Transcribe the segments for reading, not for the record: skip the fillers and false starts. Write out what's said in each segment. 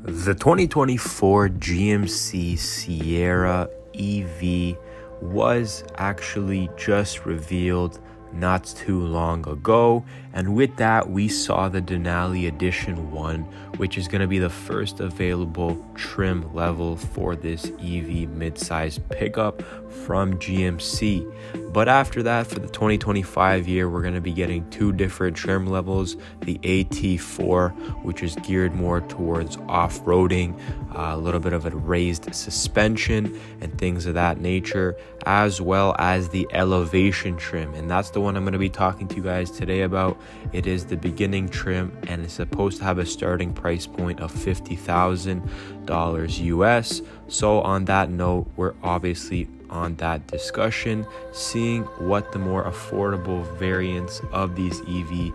The 2024 GMC Sierra EV was actually just revealed not too long ago, and with that we saw the Denali Edition 1, which is going to be the first available trim level for this EV mid-size pickup from GMC. But after that, for the 2025 year, we're going to be getting two different trim levels: the AT4, which is geared more towards off-roading, a little bit of a raised suspension and things of that nature, as well as the elevation trim, and that's the one I'm going to be talking to you guys today about. It is the beginning trim, and it's supposed to have a starting price point of $50,000 US. So on that note, we're obviously on that discussion, seeing what the more affordable variants of these EV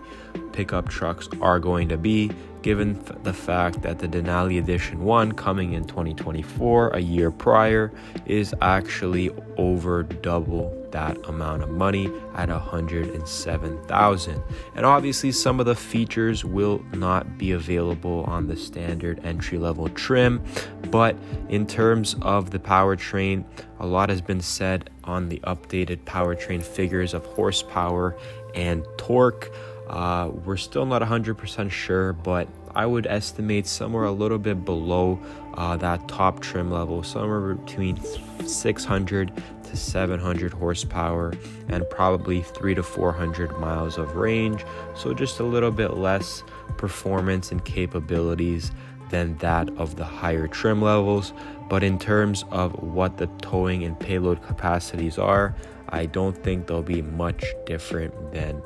pickup trucks are going to be, given the fact that the Denali Edition 1 coming in 2024, a year prior, is actually over double that amount of money at $107,000. And obviously some of the features will not be available on the standard entry-level trim, but in terms of the powertrain, a lot has been said on the updated powertrain figures of horsepower and torque. We're still not 100% sure, but I would estimate somewhere a little bit below that top trim level, somewhere between 600 to 700 horsepower and probably 300 to 400 miles of range. So just a little bit less performance and capabilities than that of the higher trim levels. But in terms of what the towing and payload capacities are, I don't think they'll be much different than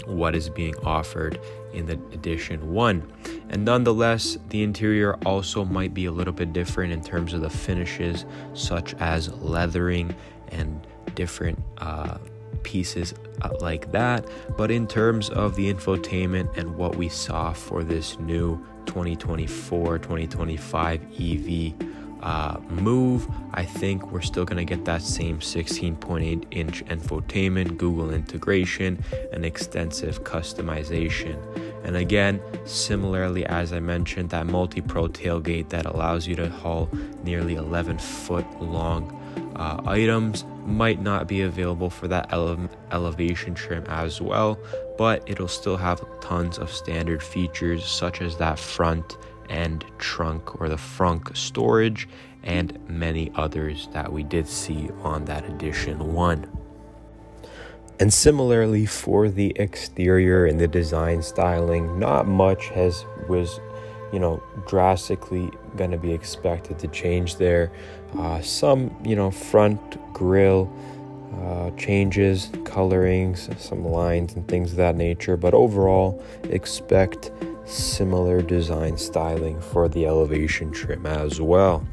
what is being offered in the Edition 1. And nonetheless, the interior also might be a little bit different in terms of the finishes, such as leathering and different pieces like that. But in terms of the infotainment and what we saw for this new 2024-2025 EV move, I think we're still going to get that same 16.8-inch infotainment, Google integration, and extensive customization. And again, similarly, as I mentioned, that multi-pro tailgate that allows you to haul nearly 11-foot long items might not be available for that elevation trim as well, but it'll still have tons of standard features such as that front and trunk or the frunk storage and many others that we did see on that Edition 1. And similarly for the exterior and the design styling, not much was drastically going to be expected to change there. Some front grille changes, colorings, some lines and things of that nature, but overall expect similar design styling for the elevation trim as well.